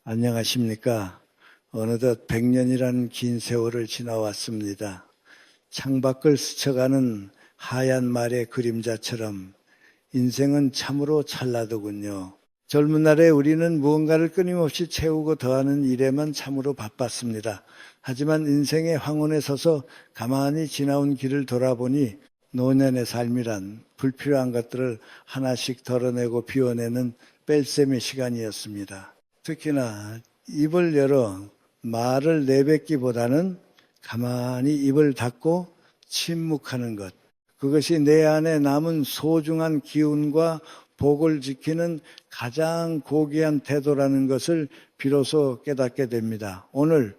안녕하십니까. 어느덧 100년이라는 긴 세월을 지나왔습니다. 창밖을 스쳐가는 하얀 말의 그림자처럼 인생은 참으로 찰나더군요. 젊은 날에 우리는 무언가를 끊임없이 채우고 더하는 일에만 참으로 바빴습니다. 하지만 인생의 황혼에 서서 가만히 지나온 길을 돌아보니 노년의 삶이란 불필요한 것들을 하나씩 덜어내고 비워내는 뺄셈의 시간이었습니다. 특히나 입을 열어 말을 내뱉기보다는 가만히 입을 닫고 침묵하는 것. 그것이 내 안에 남은 소중한 기운과 복을 지키는 가장 고귀한 태도라는 것을 비로소 깨닫게 됩니다. 오늘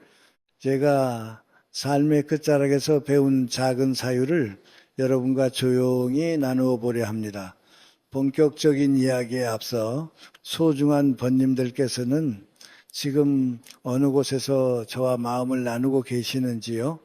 제가 삶의 끝자락에서 배운 작은 사유를 여러분과 조용히 나누어 보려 합니다. 본격적인 이야기에 앞서 소중한 번님들께서는 지금 어느 곳에서 저와 마음을 나누고 계시는지요?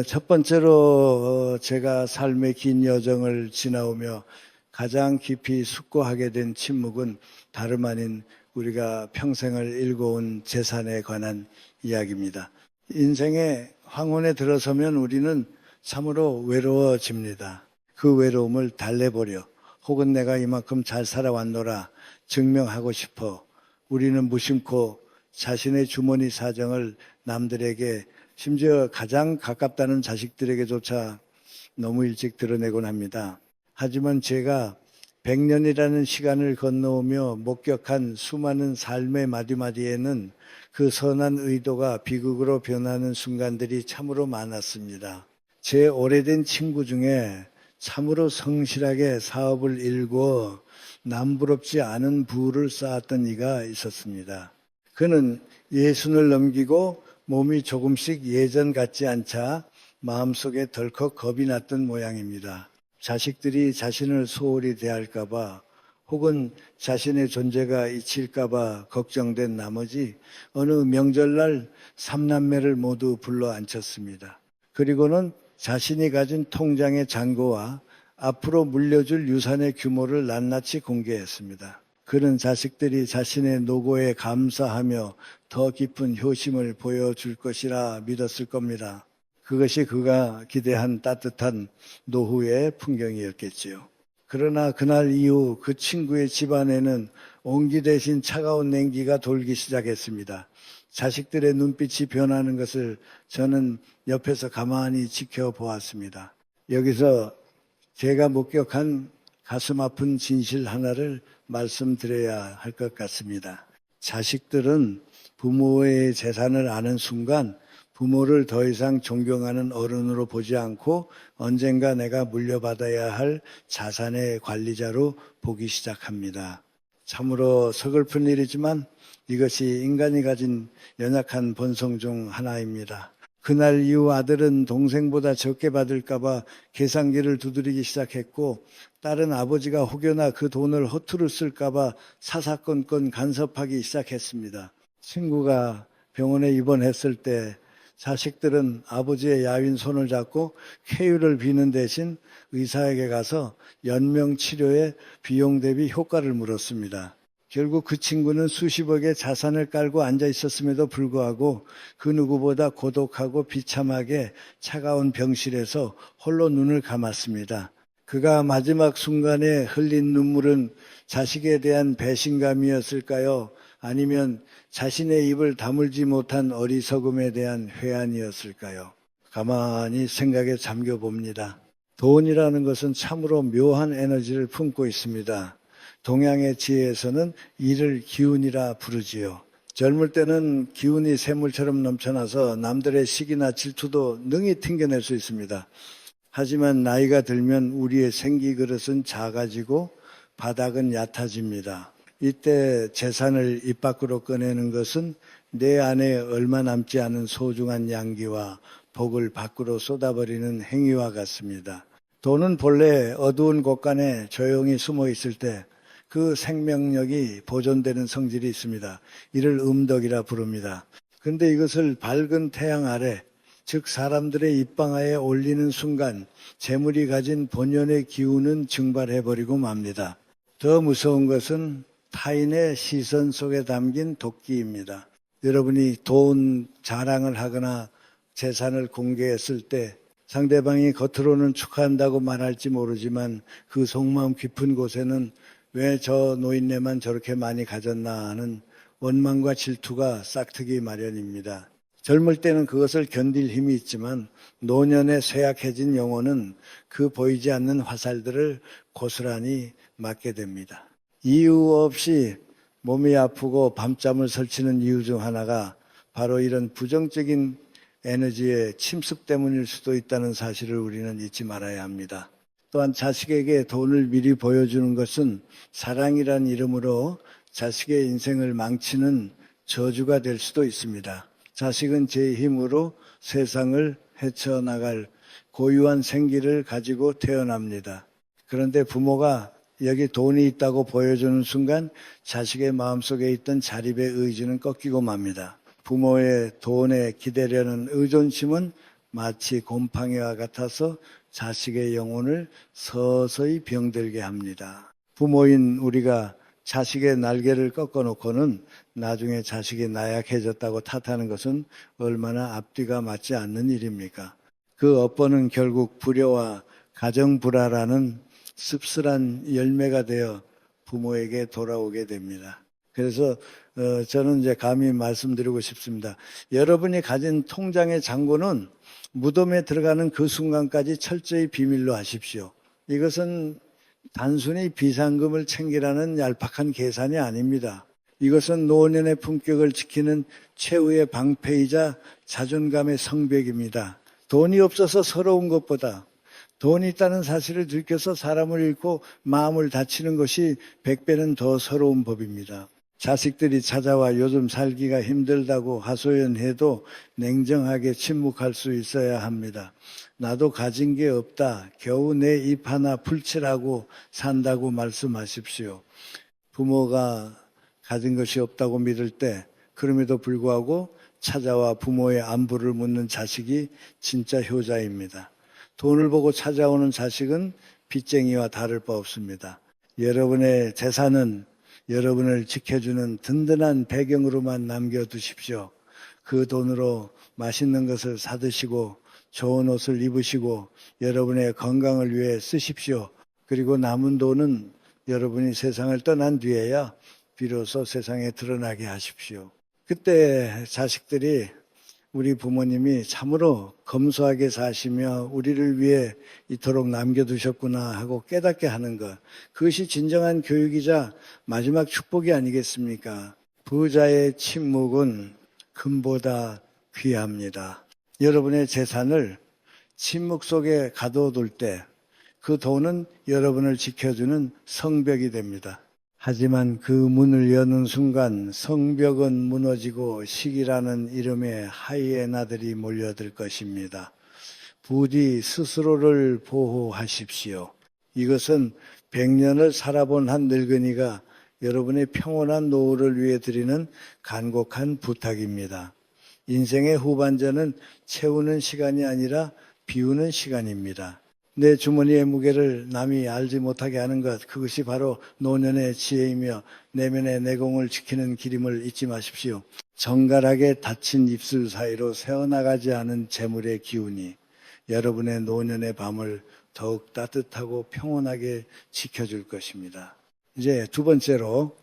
첫 번째로 제가 삶의 긴 여정을 지나오며 가장 깊이 숙고하게 된 침묵은 다름 아닌 우리가 평생을 읽어온 재산에 관한 이야기입니다. 인생의 황혼에 들어서면 우리는 참으로 외로워집니다. 그 외로움을 달래보려 혹은 내가 이만큼 잘 살아왔노라 증명하고 싶어 우리는 무심코 자신의 주머니 사정을 남들에게, 심지어 가장 가깝다는 자식들에게조차 너무 일찍 드러내곤 합니다. 하지만 제가 100년이라는 시간을 건너오며 목격한 수많은 삶의 마디마디에는 그 선한 의도가 비극으로 변하는 순간들이 참으로 많았습니다. 제 오래된 친구 중에 참으로 성실하게 사업을 일궈 남부럽지 않은 부를 쌓았던 이가 있었습니다. 그는 60을 넘기고 몸이 조금씩 예전 같지 않자 마음속에 덜컥 겁이 났던 모양입니다. 자식들이 자신을 소홀히 대할까봐 혹은 자신의 존재가 잊힐까봐 걱정된 나머지 어느 명절날 3남매를 모두 불러 앉혔습니다. 그리고는 자신이 가진 통장의 잔고와 앞으로 물려줄 유산의 규모를 낱낱이 공개했습니다. 그는 자식들이 자신의 노고에 감사하며 더 깊은 효심을 보여줄 것이라 믿었을 겁니다. 그것이 그가 기대한 따뜻한 노후의 풍경이었겠지요. 그러나 그날 이후 그 친구의 집안에는 온기 대신 차가운 냉기가 돌기 시작했습니다. 자식들의 눈빛이 변하는 것을 저는 옆에서 가만히 지켜보았습니다. 여기서 제가 목격한 가슴 아픈 진실 하나를 말씀드려야 할 것 같습니다. 자식들은 부모의 재산을 아는 순간 부모를 더 이상 존경하는 어른으로 보지 않고 언젠가 내가 물려받아야 할 자산의 관리자로 보기 시작합니다. 참으로 서글픈 일이지만 이것이 인간이 가진 연약한 본성 중 하나입니다. 그날 이후 아들은 동생보다 적게 받을까봐 계산기를 두드리기 시작했고, 딸은 아버지가 혹여나 그 돈을 허투루 쓸까봐 사사건건 간섭하기 시작했습니다. 친구가 병원에 입원했을 때 자식들은 아버지의 야윈 손을 잡고 쾌유를 비는 대신 의사에게 가서 연명 치료에 비용 대비 효과를 물었습니다. 결국 그 친구는 수십억의 자산을 깔고 앉아 있었음에도 불구하고 그 누구보다 고독하고 비참하게 차가운 병실에서 홀로 눈을 감았습니다. 그가 마지막 순간에 흘린 눈물은 자식에 대한 배신감이었을까요? 아니면 자신의 입을 다물지 못한 어리석음에 대한 회한이었을까요? 가만히 생각에 잠겨 봅니다. 돈이라는 것은 참으로 묘한 에너지를 품고 있습니다. 동양의 지혜에서는 이를 기운이라 부르지요. 젊을 때는 기운이 샘물처럼 넘쳐나서 남들의 시기나 질투도 능히 튕겨낼 수 있습니다. 하지만 나이가 들면 우리의 생기 그릇은 작아지고 바닥은 얕아집니다. 이때 재산을 입 밖으로 꺼내는 것은 내 안에 얼마 남지 않은 소중한 양기와 복을 밖으로 쏟아버리는 행위와 같습니다. 돈은 본래 어두운 곳간에 조용히 숨어 있을 때 그 생명력이 보존되는 성질이 있습니다. 이를 음덕이라 부릅니다. 그런데 이것을 밝은 태양 아래, 즉 사람들의 입방아에 올리는 순간 재물이 가진 본연의 기운은 증발해버리고 맙니다. 더 무서운 것은 타인의 시선 속에 담긴 도끼입니다. 여러분이 돈 자랑을 하거나 재산을 공개했을 때 상대방이 겉으로는 축하한다고 말할지 모르지만 그 속마음 깊은 곳에는 왜 저 노인네만 저렇게 많이 가졌나 하는 원망과 질투가 싹트기 마련입니다. 젊을 때는 그것을 견딜 힘이 있지만 노년에 쇠약해진 영혼은 그 보이지 않는 화살들을 고스란히 맞게 됩니다. 이유 없이 몸이 아프고 밤잠을 설치는 이유 중 하나가 바로 이런 부정적인 에너지의 침습 때문일 수도 있다는 사실을 우리는 잊지 말아야 합니다. 또한 자식에게 돈을 미리 보여주는 것은 사랑이란 이름으로 자식의 인생을 망치는 저주가 될 수도 있습니다. 자식은 제 힘으로 세상을 헤쳐나갈 고유한 생기를 가지고 태어납니다. 그런데 부모가 여기 돈이 있다고 보여주는 순간 자식의 마음속에 있던 자립의 의지는 꺾이고 맙니다. 부모의 돈에 기대려는 의존심은 마치 곰팡이와 같아서 자식의 영혼을 서서히 병들게 합니다. 부모인 우리가 자식의 날개를 꺾어놓고는 나중에 자식이 나약해졌다고 탓하는 것은 얼마나 앞뒤가 맞지 않는 일입니까? 그 업보는 결국 불효와 가정불화라는 씁쓸한 열매가 되어 부모에게 돌아오게 됩니다. 그래서 저는 이제 감히 말씀드리고 싶습니다. 여러분이 가진 통장의 잔고는 무덤에 들어가는 그 순간까지 철저히 비밀로 하십시오. 이것은 단순히 비상금을 챙기라는 얄팍한 계산이 아닙니다. 이것은 노년의 품격을 지키는 최후의 방패이자 자존감의 성벽입니다. 돈이 없어서 서러운 것보다 돈이 있다는 사실을 들켜서 사람을 잃고 마음을 다치는 것이 100배는 더 서러운 법입니다. 자식들이 찾아와 요즘 살기가 힘들다고 하소연해도 냉정하게 침묵할 수 있어야 합니다. 나도 가진 게 없다. 겨우 내 입 하나 풀칠하고 산다고 말씀하십시오. 부모가 가진 것이 없다고 믿을 때 그럼에도 불구하고 찾아와 부모의 안부를 묻는 자식이 진짜 효자입니다. 돈을 보고 찾아오는 자식은 빚쟁이와 다를 바 없습니다. 여러분의 재산은 여러분을 지켜주는 든든한 배경으로만 남겨두십시오. 그 돈으로 맛있는 것을 사드시고 좋은 옷을 입으시고 여러분의 건강을 위해 쓰십시오. 그리고 남은 돈은 여러분이 세상을 떠난 뒤에야 비로소 세상에 드러나게 하십시오. 그때 자식들이 우리 부모님이 참으로 검소하게 사시며 우리를 위해 이토록 남겨두셨구나 하고 깨닫게 하는 것. 그것이 진정한 교육이자 마지막 축복이 아니겠습니까? 부자의 침묵은 금보다 귀합니다. 여러분의 재산을 침묵 속에 가둬둘 때 그 돈은 여러분을 지켜주는 성벽이 됩니다. 하지만 그 문을 여는 순간 성벽은 무너지고 시기라는 이름의 하이에나들이 몰려들 것입니다. 부디 스스로를 보호하십시오. 이것은 100년을 살아본 한 늙은이가 여러분의 평온한 노후를 위해 드리는 간곡한 부탁입니다. 인생의 후반전은 채우는 시간이 아니라 비우는 시간입니다. 내 주머니의 무게를 남이 알지 못하게 하는 것, 그것이 바로 노년의 지혜이며 내면의 내공을 지키는 길임을 잊지 마십시오. 정갈하게 닫힌 입술 사이로 새어나가지 않은 재물의 기운이 여러분의 노년의 밤을 더욱 따뜻하고 평온하게 지켜줄 것입니다. 이제 두 번째로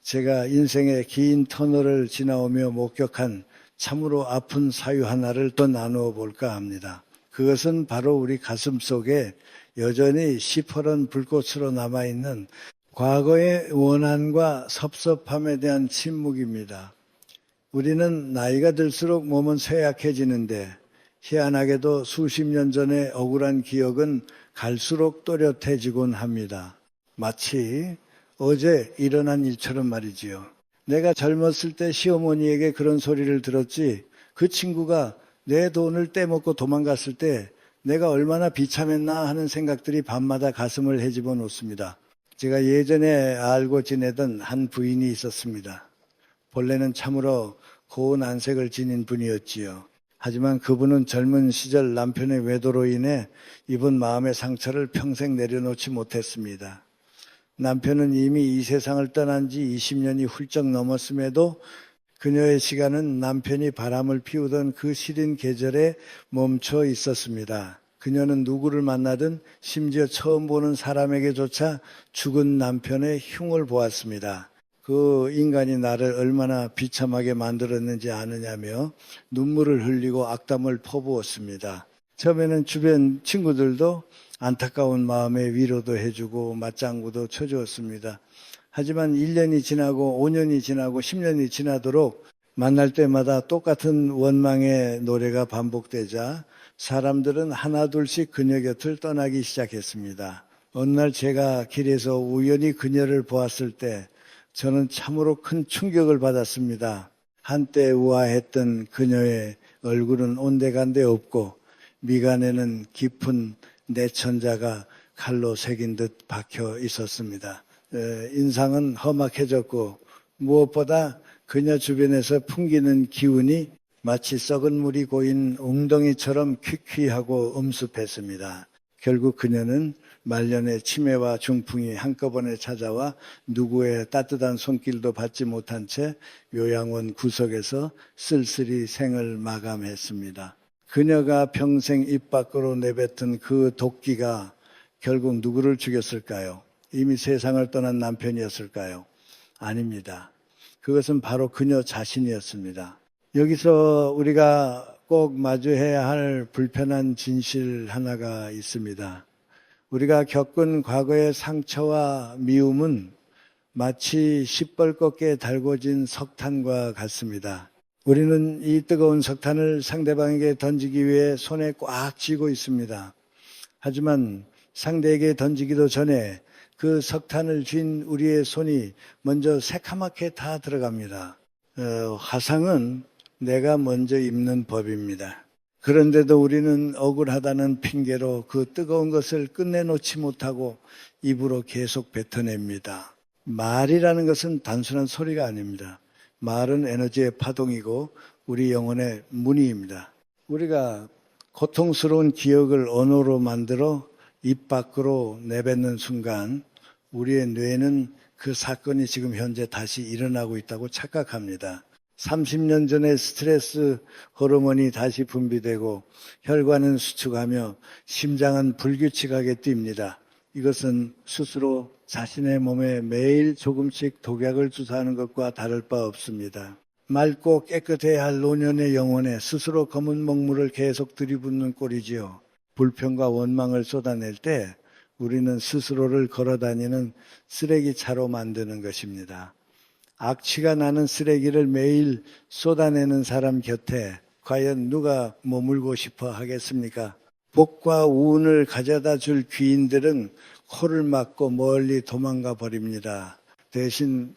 제가 인생의 긴 터널을 지나오며 목격한 참으로 아픈 사유 하나를 또 나누어 볼까 합니다. 그것은 바로 우리 가슴 속에 여전히 시퍼런 불꽃으로 남아있는 과거의 원한과 섭섭함에 대한 침묵입니다. 우리는 나이가 들수록 몸은 쇠약해지는데 희한하게도 수십 년 전의 억울한 기억은 갈수록 또렷해지곤 합니다. 마치 어제 일어난 일처럼 말이지요. 내가 젊었을 때 시어머니에게 그런 소리를 들었지, 그 친구가 내 돈을 떼먹고 도망갔을 때 내가 얼마나 비참했나 하는 생각들이 밤마다 가슴을 헤집어 놓습니다. 제가 예전에 알고 지내던 한 부인이 있었습니다. 본래는 참으로 고운 안색을 지닌 분이었지요. 하지만 그분은 젊은 시절 남편의 외도로 인해 입은 마음의 상처를 평생 내려놓지 못했습니다. 남편은 이미 이 세상을 떠난 지 20년이 훌쩍 넘었음에도 그녀의 시간은 남편이 바람을 피우던 그 시린 계절에 멈춰 있었습니다. 그녀는 누구를 만나든 심지어 처음 보는 사람에게조차 죽은 남편의 흉을 보았습니다. 그 인간이 나를 얼마나 비참하게 만들었는지 아느냐며 눈물을 흘리고 악담을 퍼부었습니다. 처음에는 주변 친구들도 안타까운 마음에 위로도 해주고 맞장구도 쳐주었습니다. 하지만 1년이 지나고 5년이 지나고 10년이 지나도록 만날 때마다 똑같은 원망의 노래가 반복되자 사람들은 하나둘씩 그녀 곁을 떠나기 시작했습니다. 어느 날 제가 길에서 우연히 그녀를 보았을 때 저는 참으로 큰 충격을 받았습니다. 한때 우아했던 그녀의 얼굴은 온데간데 없고 미간에는 깊은 내천자가 칼로 새긴 듯 박혀 있었습니다. 인상은 험악해졌고 무엇보다 그녀 주변에서 풍기는 기운이 마치 썩은 물이 고인 웅덩이처럼 퀴퀴하고 엄습했습니다. 결국 그녀는 말년의 치매와 중풍이 한꺼번에 찾아와 누구의 따뜻한 손길도 받지 못한 채 요양원 구석에서 쓸쓸히 생을 마감했습니다. 그녀가 평생 입 밖으로 내뱉은 그 도끼가 결국 누구를 죽였을까요? 이미 세상을 떠난 남편이었을까요? 아닙니다. 그것은 바로 그녀 자신이었습니다. 여기서 우리가 꼭 마주해야 할 불편한 진실 하나가 있습니다. 우리가 겪은 과거의 상처와 미움은 마치 시뻘겋게 달궈진 석탄과 같습니다. 우리는 이 뜨거운 석탄을 상대방에게 던지기 위해 손에 꽉 쥐고 있습니다. 하지만 상대에게 던지기도 전에 그 석탄을 쥔 우리의 손이 먼저 새카맣게 다 들어갑니다. 화상은 내가 먼저 입는 법입니다. 그런데도 우리는 억울하다는 핑계로 그 뜨거운 것을 끝내놓지 못하고 입으로 계속 뱉어냅니다. 말이라는 것은 단순한 소리가 아닙니다. 말은 에너지의 파동이고 우리 영혼의 문의입니다. 우리가 고통스러운 기억을 언어로 만들어 입 밖으로 내뱉는 순간 우리의 뇌는 그 사건이 지금 현재 다시 일어나고 있다고 착각합니다. 30년 전에 스트레스 호르몬이 다시 분비되고 혈관은 수축하며 심장은 불규칙하게 뜁니다. 이것은 스스로 자신의 몸에 매일 조금씩 독약을 주사하는 것과 다를 바 없습니다. 맑고 깨끗해야 할 노년의 영혼에 스스로 검은 먹물을 계속 들이붓는 꼴이지요. 불평과 원망을 쏟아낼 때 우리는 스스로를 걸어다니는 쓰레기차로 만드는 것입니다. 악취가 나는 쓰레기를 매일 쏟아내는 사람 곁에 과연 누가 머물고 싶어 하겠습니까? 복과 운을 가져다 줄 귀인들은 코를 막고 멀리 도망가 버립니다. 대신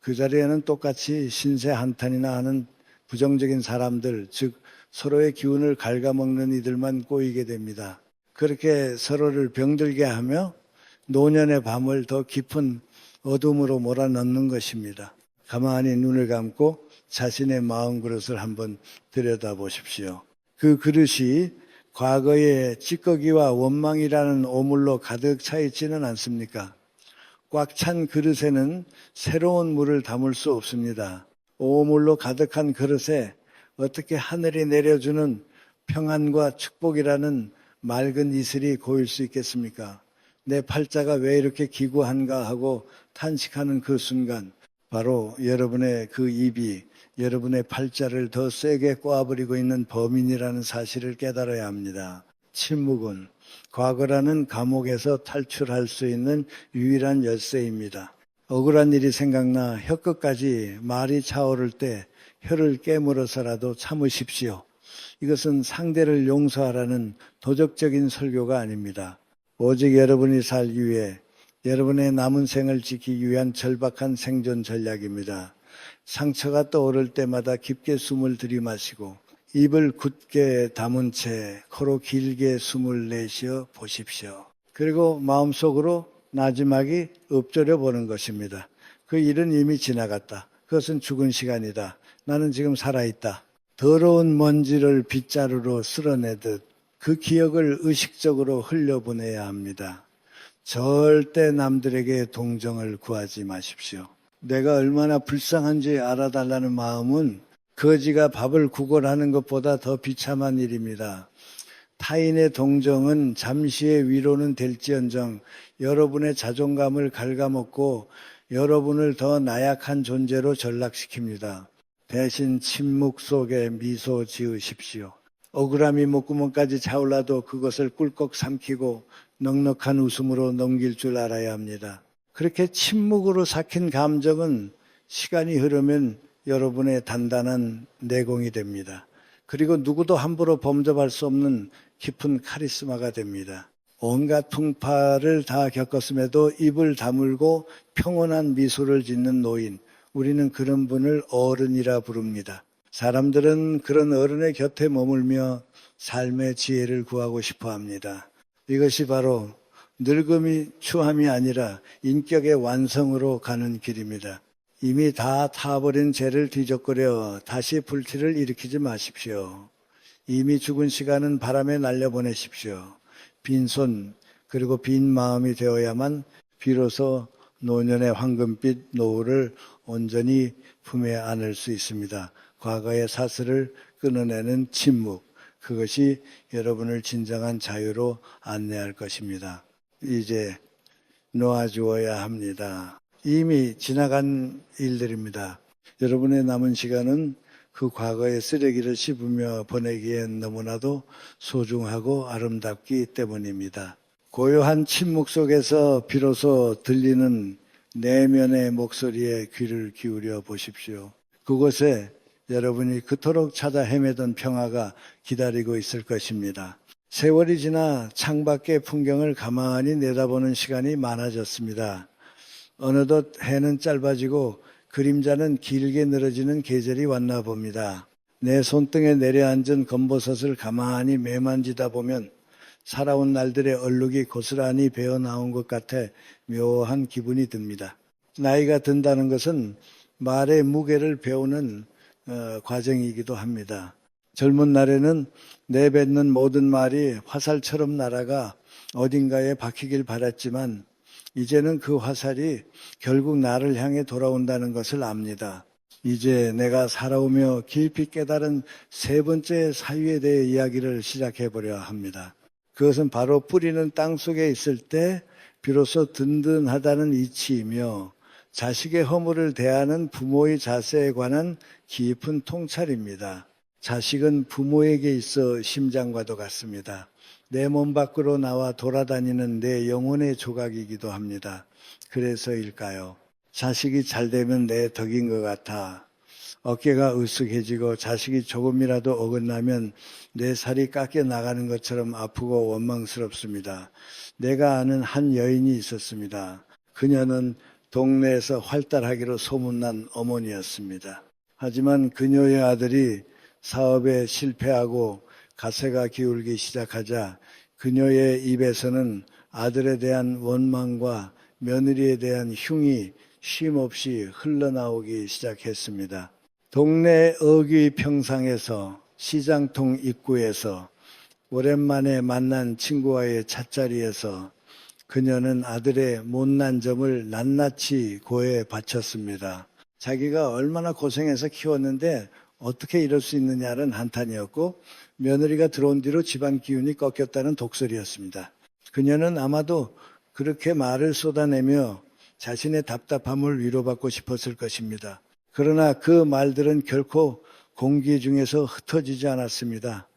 그 자리에는 똑같이 신세 한탄이나 하는 부정적인 사람들, 즉 서로의 기운을 갉아먹는 이들만 꼬이게 됩니다. 그렇게 서로를 병들게 하며 노년의 밤을 더 깊은 어둠으로 몰아넣는 것입니다. 가만히 눈을 감고 자신의 마음 그릇을 한번 들여다보십시오. 그 그릇이 과거의 찌꺼기와 원망이라는 오물로 가득 차 있지는 않습니까? 꽉 찬 그릇에는 새로운 물을 담을 수 없습니다. 오물로 가득한 그릇에 어떻게 하늘이 내려주는 평안과 축복이라는 맑은 이슬이 고일 수 있겠습니까? 내 팔자가 왜 이렇게 기구한가 하고 탄식하는 그 순간 바로 여러분의 그 입이 여러분의 팔자를 더 세게 꼬아버리고 있는 범인이라는 사실을 깨달아야 합니다. 침묵은 과거라는 감옥에서 탈출할 수 있는 유일한 열쇠입니다. 억울한 일이 생각나 혀끝까지 말이 차오를 때 혀를 깨물어서라도 참으십시오. 이것은 상대를 용서하라는 도덕적인 설교가 아닙니다. 오직 여러분이 살기 위해 여러분의 남은 생을 지키기 위한 절박한 생존 전략입니다. 상처가 떠오를 때마다 깊게 숨을 들이마시고 입을 굳게 다문 채 코로 길게 숨을 내쉬어 보십시오. 그리고 마음속으로 나지막이 읊조려 보는 것입니다. 그 일은 이미 지나갔다. 그것은 죽은 시간이다. 나는 지금 살아있다. 더러운 먼지를 빗자루로 쓸어내듯 그 기억을 의식적으로 흘려보내야 합니다. 절대 남들에게 동정을 구하지 마십시오. 내가 얼마나 불쌍한지 알아달라는 마음은 거지가 밥을 구걸하는 것보다 더 비참한 일입니다. 타인의 동정은 잠시의 위로는 될지언정 여러분의 자존감을 갉아먹고 여러분을 더 나약한 존재로 전락시킵니다. 대신 침묵 속에 미소 지으십시오. 억울함이 목구멍까지 차올라도 그것을 꿀꺽 삼키고 넉넉한 웃음으로 넘길 줄 알아야 합니다. 그렇게 침묵으로 삭힌 감정은 시간이 흐르면 여러분의 단단한 내공이 됩니다. 그리고 누구도 함부로 범접할 수 없는 깊은 카리스마가 됩니다. 온갖 풍파를 다 겪었음에도 입을 다물고 평온한 미소를 짓는 노인, 우리는 그런 분을 어른이라 부릅니다. 사람들은 그런 어른의 곁에 머물며 삶의 지혜를 구하고 싶어 합니다. 이것이 바로 늙음이 추함이 아니라 인격의 완성으로 가는 길입니다. 이미 다 타버린 죄를 뒤적거려 다시 불길을 일으키지 마십시오. 이미 죽은 시간은 바람에 날려보내십시오. 빈손 그리고 빈 마음이 되어야만 비로소 노년의 황금빛 노후를 온전히 품에 안을 수 있습니다. 과거의 사슬을 끊어내는 침묵, 그것이 여러분을 진정한 자유로 안내할 것입니다. 이제 놓아주어야 합니다. 이미 지나간 일들입니다. 여러분의 남은 시간은 그 과거의 쓰레기를 씹으며 보내기엔 너무나도 소중하고 아름답기 때문입니다. 고요한 침묵 속에서 비로소 들리는 내면의 목소리에 귀를 기울여 보십시오. 그곳에 여러분이 그토록 찾아 헤매던 평화가 기다리고 있을 것입니다. 세월이 지나 창밖의 풍경을 가만히 내다보는 시간이 많아졌습니다. 어느덧 해는 짧아지고 그림자는 길게 늘어지는 계절이 왔나 봅니다. 내 손등에 내려앉은 검버섯을 가만히 매만지다 보면 살아온 날들의 얼룩이 고스란히 배어나온 것 같아 묘한 기분이 듭니다. 나이가 든다는 것은 말의 무게를 배우는 과정이기도 합니다. 젊은 날에는 내뱉는 모든 말이 화살처럼 날아가 어딘가에 박히길 바랐지만 이제는 그 화살이 결국 나를 향해 돌아온다는 것을 압니다. 이제 내가 살아오며 깊이 깨달은 세 번째 사유에 대해 이야기를 시작해 보려 합니다. 그것은 바로 뿌리는 땅 속에 있을 때 비로소 든든하다는 이치이며 자식의 허물을 대하는 부모의 자세에 관한 깊은 통찰입니다. 자식은 부모에게 있어 심장과도 같습니다. 내 몸 밖으로 나와 돌아다니는 내 영혼의 조각이기도 합니다. 그래서일까요? 자식이 잘 되면 내 덕인 것 같아 어깨가 으쓱해지고 자식이 조금이라도 어긋나면 내 살이 깎여 나가는 것처럼 아프고 원망스럽습니다. 내가 아는 한 여인이 있었습니다. 그녀는 동네에서 활달하기로 소문난 어머니였습니다. 하지만 그녀의 아들이 사업에 실패하고 가세가 기울기 시작하자 그녀의 입에서는 아들에 대한 원망과 며느리에 대한 흉이 쉼없이 흘러나오기 시작했습니다. 동네 어귀 평상에서 시장통 입구에서 오랜만에 만난 친구와의 찻자리에서 그녀는 아들의 못난 점을 낱낱이 고해 바쳤습니다. 자기가 얼마나 고생해서 키웠는데 어떻게 이럴 수 있느냐는 한탄이었고 며느리가 들어온 뒤로 집안 기운이 꺾였다는 독설이었습니다. 그녀는 아마도 그렇게 말을 쏟아내며 자신의 답답함을 위로받고 싶었을 것입니다. 그러나 그 말들은 결코 공기 중에서 흩어지지 않았습니다.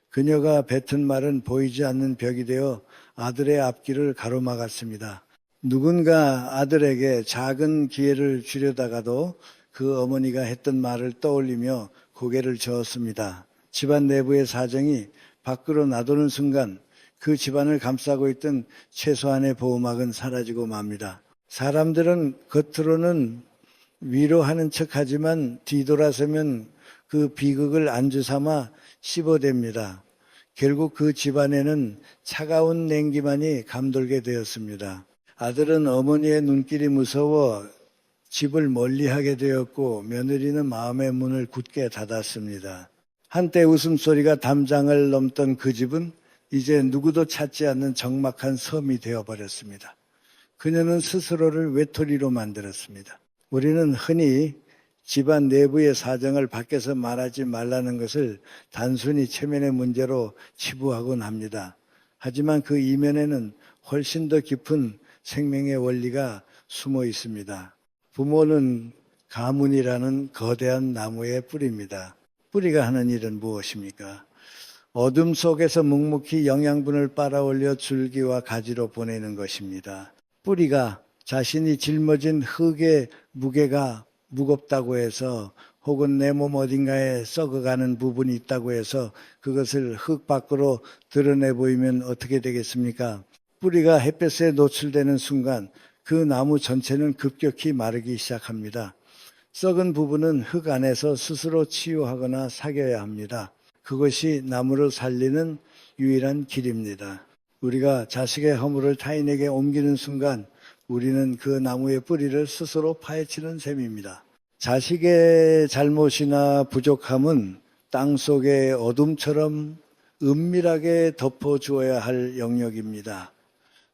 그녀가 뱉은 말은 보이지 않는 벽이 되어 아들의 앞길을 가로막았습니다. 누군가 아들에게 작은 기회를 주려다가도 그 어머니가 했던 말을 떠올리며 고개를 저었습니다. 집안 내부의 사정이 밖으로 나도는 순간 그 집안을 감싸고 있던 최소한의 보호막은 사라지고 맙니다. 사람들은 겉으로는 위로하는 척하지만 뒤돌아서면 그 비극을 안주 삼아 씹어댑니다. 결국 그 집안에는 차가운 냉기만이 감돌게 되었습니다. 아들은 어머니의 눈길이 무서워 집을 멀리하게 되었고 며느리는 마음의 문을 굳게 닫았습니다. 한때 웃음소리가 담장을 넘던 그 집은 이제 누구도 찾지 않는 적막한 섬이 되어버렸습니다. 그녀는 스스로를 외톨이로 만들었습니다. 우리는 흔히 집안 내부의 사정을 밖에서 말하지 말라는 것을 단순히 체면의 문제로 치부하곤 합니다. 하지만 그 이면에는 훨씬 더 깊은 생명의 원리가 숨어 있습니다. 부모는 가문이라는 거대한 나무의 뿌리입니다. 뿌리가 하는 일은 무엇입니까? 어둠 속에서 묵묵히 영양분을 빨아올려 줄기와 가지로 보내는 것입니다. 뿌리가 자신이 짊어진 흙의 무게가 무겁다고 해서 혹은 내 몸 어딘가에 썩어가는 부분이 있다고 해서 그것을 흙 밖으로 드러내 보이면 어떻게 되겠습니까? 뿌리가 햇볕에 노출되는 순간 그 나무 전체는 급격히 마르기 시작합니다. 썩은 부분은 흙 안에서 스스로 치유하거나 사겨야 합니다. 그것이 나무를 살리는 유일한 길입니다. 우리가 자식의 허물을 타인에게 옮기는 순간 우리는 그 나무의 뿌리를 스스로 파헤치는 셈입니다. 자식의 잘못이나 부족함은 땅속의 어둠처럼 은밀하게 덮어주어야 할 영역입니다.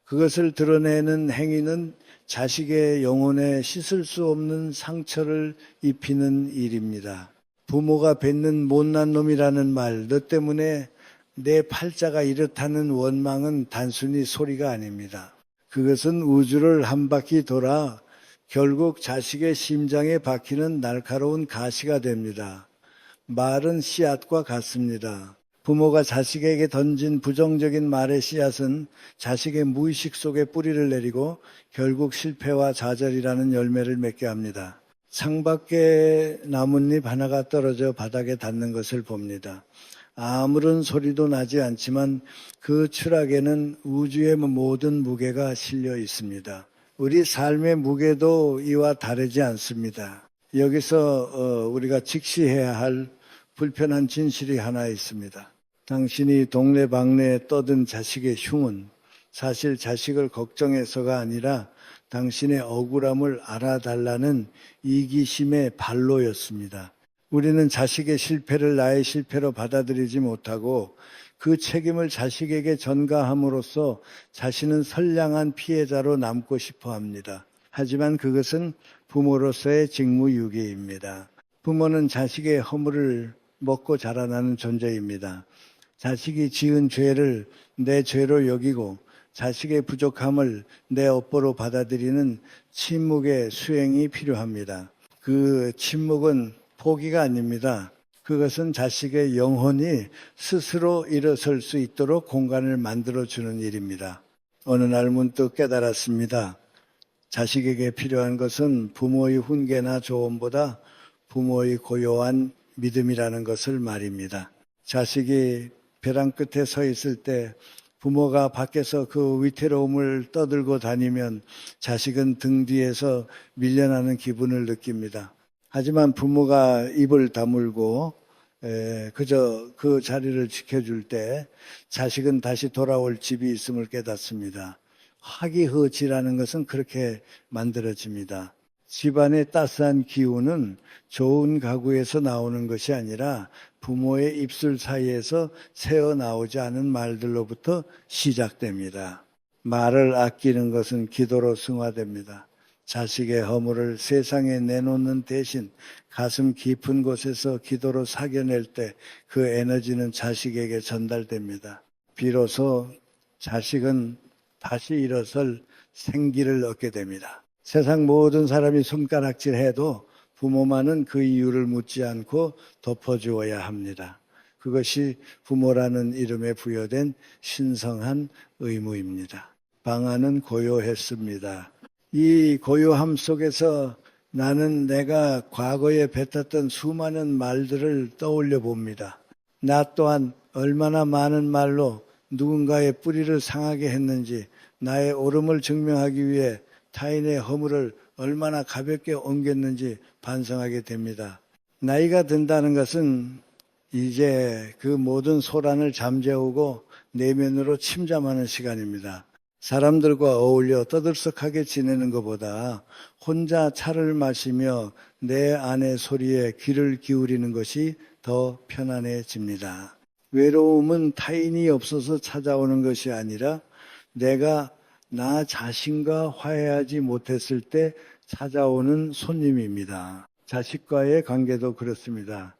그것을 드러내는 행위는 자식의 영혼에 씻을 수 없는 상처를 입히는 일입니다. 부모가 뱉는 못난 놈이라는 말, 너 때문에 내 팔자가 이렇다는 원망은 단순히 소리가 아닙니다. 그것은 우주를 한 바퀴 돌아 결국 자식의 심장에 박히는 날카로운 가시가 됩니다. 말은 씨앗과 같습니다. 부모가 자식에게 던진 부정적인 말의 씨앗은 자식의 무의식 속에 뿌리를 내리고 결국 실패와 좌절이라는 열매를 맺게 합니다. 창밖에 나뭇잎 하나가 떨어져 바닥에 닿는 것을 봅니다. 아무런 소리도 나지 않지만 그 추락에는 우주의 모든 무게가 실려 있습니다. 우리 삶의 무게도 이와 다르지 않습니다. 여기서 우리가 직시해야 할 불편한 진실이 하나 있습니다. 당신이 동네방네에 떠든 자식의 흉은 사실 자식을 걱정해서가 아니라 당신의 억울함을 알아달라는 이기심의 발로였습니다. 우리는 자식의 실패를 나의 실패로 받아들이지 못하고 그 책임을 자식에게 전가함으로써 자신은 선량한 피해자로 남고 싶어 합니다. 하지만 그것은 부모로서의 직무유기입니다. 부모는 자식의 허물을 먹고 자라나는 존재입니다. 자식이 지은 죄를 내 죄로 여기고 자식의 부족함을 내 업보로 받아들이는 침묵의 수행이 필요합니다. 그 침묵은 포기가 아닙니다. 그것은 자식의 영혼이 스스로 일어설 수 있도록 공간을 만들어주는 일입니다. 어느 날 문득 깨달았습니다. 자식에게 필요한 것은 부모의 훈계나 조언보다 부모의 고요한 믿음이라는 것을 말입니다. 자식이 벼랑 끝에 서 있을 때 부모가 밖에서 그 위태로움을 떠들고 다니면 자식은 등 뒤에서 밀려나는 기분을 느낍니다. 하지만 부모가 입을 다물고 그저 그 자리를 지켜줄 때 자식은 다시 돌아올 집이 있음을 깨닫습니다. 화기허지라는 것은 그렇게 만들어집니다. 집안의 따스한 기운은 좋은 가구에서 나오는 것이 아니라 부모의 입술 사이에서 새어나오지 않은 말들로부터 시작됩니다. 말을 아끼는 것은 기도로 승화됩니다. 자식의 허물을 세상에 내놓는 대신 가슴 깊은 곳에서 기도로 사겨낼 때 그 에너지는 자식에게 전달됩니다. 비로소 자식은 다시 일어설 생기를 얻게 됩니다. 세상 모든 사람이 손가락질해도 부모만은 그 이유를 묻지 않고 덮어주어야 합니다. 그것이 부모라는 이름에 부여된 신성한 의무입니다. 방 안은 고요했습니다. 이 고요함 속에서 나는 내가 과거에 뱉었던 수많은 말들을 떠올려 봅니다. 나 또한 얼마나 많은 말로 누군가의 뿌리를 상하게 했는지, 나의 옳음을 증명하기 위해 타인의 허물을 얼마나 가볍게 옮겼는지 반성하게 됩니다. 나이가 든다는 것은 이제 그 모든 소란을 잠재우고 내면으로 침잠하는 시간입니다. 사람들과 어울려 떠들썩하게 지내는 것보다 혼자 차를 마시며 내 안의 소리에 귀를 기울이는 것이 더 편안해집니다. 외로움은 타인이 없어서 찾아오는 것이 아니라 내가 나 자신과 화해하지 못했을 때 찾아오는 손님입니다. 자식과의 관계도 그렇습니다.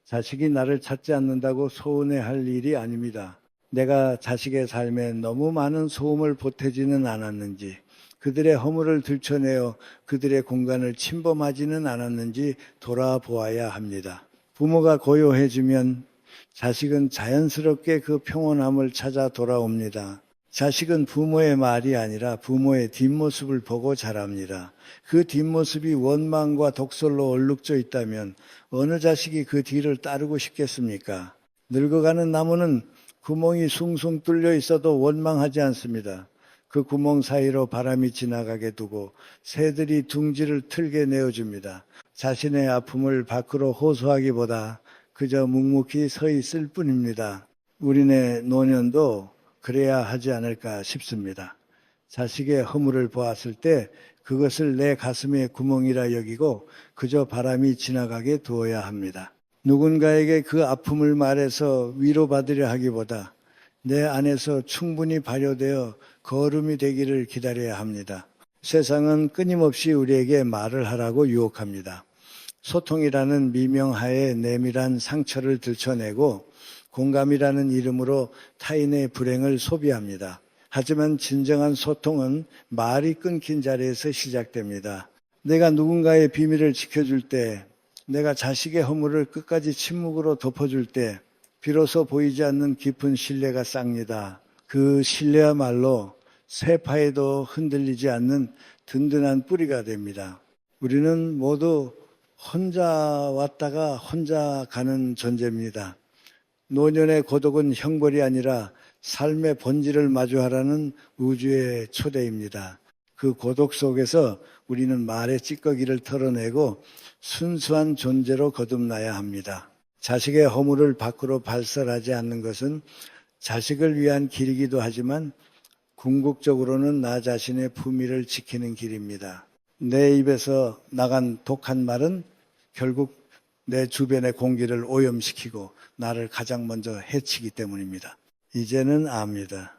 자식이 나를 찾지 않는다고 서운해할 일이 아닙니다. 내가 자식의 삶에 너무 많은 소음을 보태지는 않았는지, 그들의 허물을 들춰내어 그들의 공간을 침범하지는 않았는지 돌아보아야 합니다. 부모가 고요해지면 자식은 자연스럽게 그 평온함을 찾아 돌아옵니다. 자식은 부모의 말이 아니라 부모의 뒷모습을 보고 자랍니다. 그 뒷모습이 원망과 독설로 얼룩져 있다면 어느 자식이 그 뒤를 따르고 싶겠습니까? 늙어가는 나무는 구멍이 숭숭 뚫려 있어도 원망하지 않습니다. 그 구멍 사이로 바람이 지나가게 두고 새들이 둥지를 틀게 내어줍니다. 자신의 아픔을 밖으로 호소하기보다 그저 묵묵히 서 있을 뿐입니다. 우리네 노년도 그래야 하지 않을까 싶습니다. 자식의 허물을 보았을 때 그것을 내 가슴의 구멍이라 여기고 그저 바람이 지나가게 두어야 합니다. 누군가에게 그 아픔을 말해서 위로받으려 하기보다 내 안에서 충분히 발효되어 거름이 되기를 기다려야 합니다. 세상은 끊임없이 우리에게 말을 하라고 유혹합니다. 소통이라는 미명하에 내밀한 상처를 들춰내고 공감이라는 이름으로 타인의 불행을 소비합니다. 하지만 진정한 소통은 말이 끊긴 자리에서 시작됩니다. 내가 누군가의 비밀을 지켜줄 때, 내가 자식의 허물을 끝까지 침묵으로 덮어줄 때 비로소 보이지 않는 깊은 신뢰가 쌓입니다. 그 신뢰야말로 쇠파에도 흔들리지 않는 든든한 뿌리가 됩니다. 우리는 모두 혼자 왔다가 혼자 가는 존재입니다. 노년의 고독은 형벌이 아니라 삶의 본질을 마주하라는 우주의 초대입니다. 그 고독 속에서 우리는 말의 찌꺼기를 털어내고 순수한 존재로 거듭나야 합니다. 자식의 허물을 밖으로 발설하지 않는 것은 자식을 위한 길이기도 하지만 궁극적으로는 나 자신의 품위를 지키는 길입니다. 내 입에서 나간 독한 말은 결국 내 주변의 공기를 오염시키고 나를 가장 먼저 해치기 때문입니다. 이제는 압니다.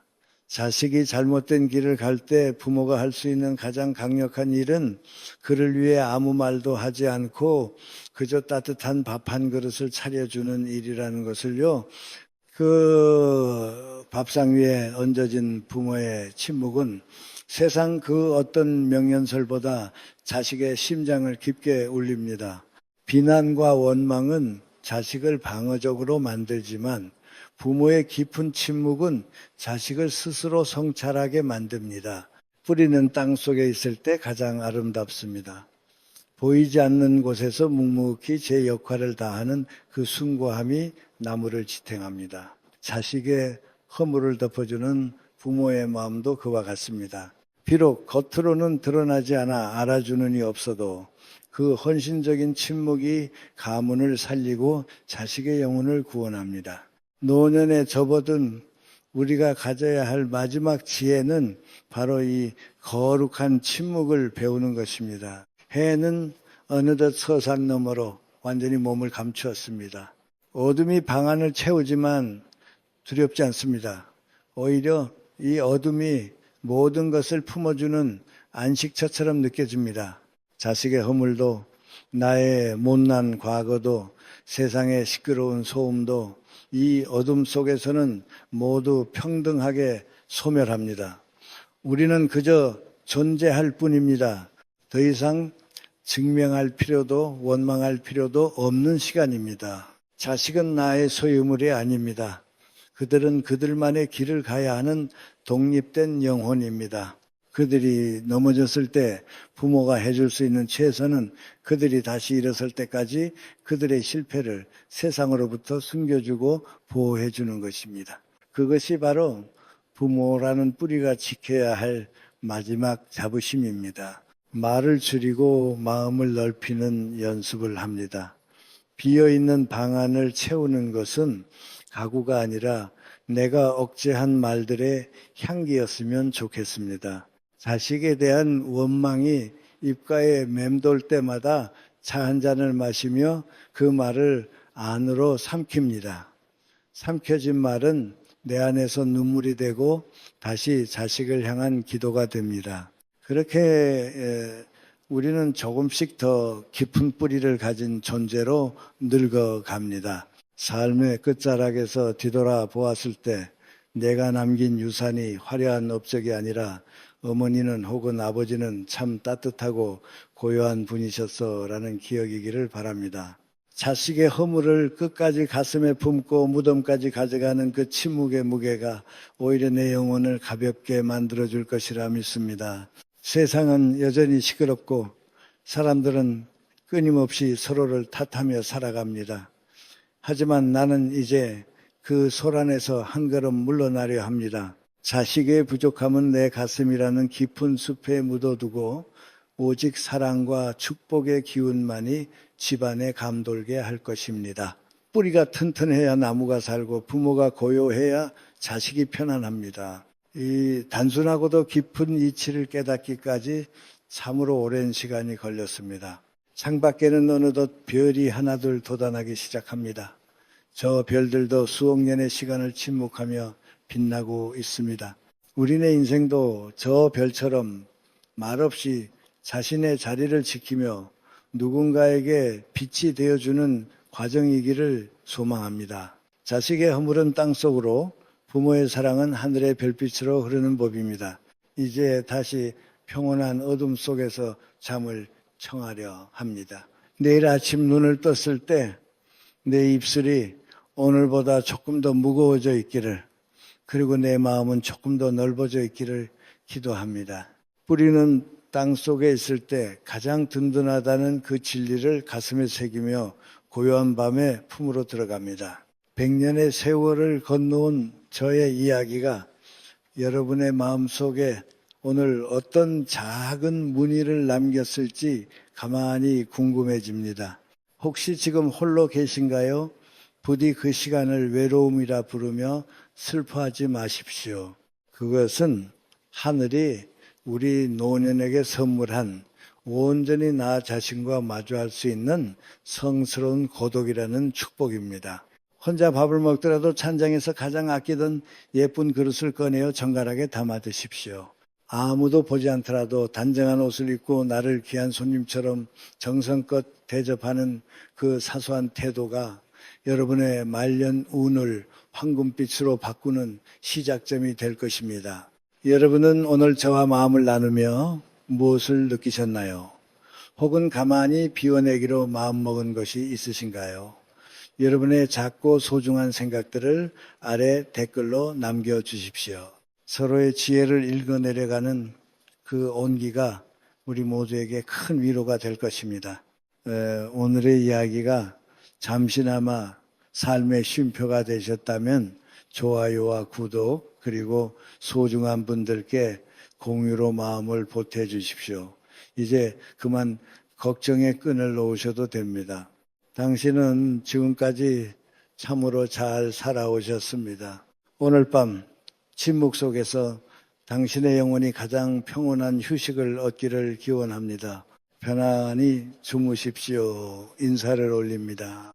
자식이 잘못된 길을 갈 때 부모가 할 수 있는 가장 강력한 일은 그를 위해 아무 말도 하지 않고 그저 따뜻한 밥 한 그릇을 차려주는 일이라는 것을요. 그 밥상 위에 얹어진 부모의 침묵은 세상 그 어떤 명연설보다 자식의 심장을 깊게 울립니다. 비난과 원망은 자식을 방어적으로 만들지만 부모의 깊은 침묵은 자식을 스스로 성찰하게 만듭니다. 뿌리는 땅 속에 있을 때 가장 아름답습니다. 보이지 않는 곳에서 묵묵히 제 역할을 다하는 그 숭고함이 나무를 지탱합니다. 자식의 허물을 덮어주는 부모의 마음도 그와 같습니다. 비록 겉으로는 드러나지 않아 알아주는 이 없어도 그 헌신적인 침묵이 가문을 살리고 자식의 영혼을 구원합니다. 노년에 접어든 우리가 가져야 할 마지막 지혜는 바로 이 거룩한 침묵을 배우는 것입니다. 해는 어느덧 서산 너머로 완전히 몸을 감추었습니다. 어둠이 방안을 채우지만 두렵지 않습니다. 오히려 이 어둠이 모든 것을 품어주는 안식처처럼 느껴집니다. 자식의 허물도 나의 못난 과거도 세상의 시끄러운 소음도 이 어둠 속에서는 모두 평등하게 소멸합니다. 우리는 그저 존재할 뿐입니다. 더 이상 증명할 필요도 원망할 필요도 없는 시간입니다. 자식은 나의 소유물이 아닙니다. 그들은 그들만의 길을 가야 하는 독립된 영혼입니다. 그들이 넘어졌을 때 부모가 해줄 수 있는 최선은 그들이 다시 일어설 때까지 그들의 실패를 세상으로부터 숨겨주고 보호해주는 것입니다. 그것이 바로 부모라는 뿌리가 지켜야 할 마지막 자부심입니다. 말을 줄이고 마음을 넓히는 연습을 합니다. 비어있는 방안을 채우는 것은 가구가 아니라 내가 억제한 말들의 향기였으면 좋겠습니다. 자식에 대한 원망이 입가에 맴돌 때마다 차 한 잔을 마시며 그 말을 안으로 삼킵니다. 삼켜진 말은 내 안에서 눈물이 되고 다시 자식을 향한 기도가 됩니다. 그렇게 우리는 조금씩 더 깊은 뿌리를 가진 존재로 늙어갑니다. 삶의 끝자락에서 뒤돌아 보았을 때 내가 남긴 유산이 화려한 업적이 아니라 어머니는 혹은 아버지는 참 따뜻하고 고요한 분이셨어라는 기억이기를 바랍니다. 자식의 허물을 끝까지 가슴에 품고 무덤까지 가져가는 그 침묵의 무게가 오히려 내 영혼을 가볍게 만들어줄 것이라 믿습니다. 세상은 여전히 시끄럽고 사람들은 끊임없이 서로를 탓하며 살아갑니다. 하지만 나는 이제 그 소란에서 한 걸음 물러나려 합니다. 자식의 부족함은 내 가슴이라는 깊은 숲에 묻어두고 오직 사랑과 축복의 기운만이 집안에 감돌게 할 것입니다. 뿌리가 튼튼해야 나무가 살고 부모가 고요해야 자식이 편안합니다. 이 단순하고도 깊은 이치를 깨닫기까지 참으로 오랜 시간이 걸렸습니다. 창밖에는 어느덧 별이 하나둘 돋아나기 시작합니다. 저 별들도 수억 년의 시간을 침묵하며 빛나고 있습니다. 우리네 인생도 저 별처럼 말없이 자신의 자리를 지키며 누군가에게 빛이 되어주는 과정이기를 소망합니다. 자식의 허물은 땅속으로, 부모의 사랑은 하늘의 별빛으로 흐르는 법입니다. 이제 다시 평온한 어둠 속에서 잠을 청하려 합니다. 내일 아침 눈을 떴을 때 내 입술이 오늘보다 조금 더 무거워져 있기를, 그리고 내 마음은 조금 더 넓어져 있기를 기도합니다. 뿌리는 땅 속에 있을 때 가장 든든하다는 그 진리를 가슴에 새기며 고요한 밤에 품으로 들어갑니다. 100년의 세월을 건너온 저의 이야기가 여러분의 마음속에 오늘 어떤 작은 문의를 남겼을지 가만히 궁금해집니다. 혹시 지금 홀로 계신가요? 부디 그 시간을 외로움이라 부르며 슬퍼하지 마십시오. 그것은 하늘이 우리 노년에게 선물한 온전히 나 자신과 마주할 수 있는 성스러운 고독이라는 축복입니다. 혼자 밥을 먹더라도 찬장에서 가장 아끼던 예쁜 그릇을 꺼내어 정갈하게 담아 드십시오. 아무도 보지 않더라도 단정한 옷을 입고 나를 귀한 손님처럼 정성껏 대접하는 그 사소한 태도가 여러분의 말년 운을 황금빛으로 바꾸는 시작점이 될 것입니다. 여러분은 오늘 저와 마음을 나누며 무엇을 느끼셨나요? 혹은 가만히 비워내기로 마음먹은 것이 있으신가요? 여러분의 작고 소중한 생각들을 아래 댓글로 남겨주십시오. 서로의 지혜를 읽어내려가는 그 온기가 우리 모두에게 큰 위로가 될 것입니다. 오늘의 이야기가 잠시나마 삶의 쉼표가 되셨다면 좋아요와 구독, 그리고 소중한 분들께 공유로 마음을 보태주십시오. 이제 그만 걱정의 끈을 놓으셔도 됩니다. 당신은 지금까지 참으로 잘 살아오셨습니다. 오늘 밤 침묵 속에서 당신의 영혼이 가장 평온한 휴식을 얻기를 기원합니다. 편안히 주무십시오. 인사를 올립니다.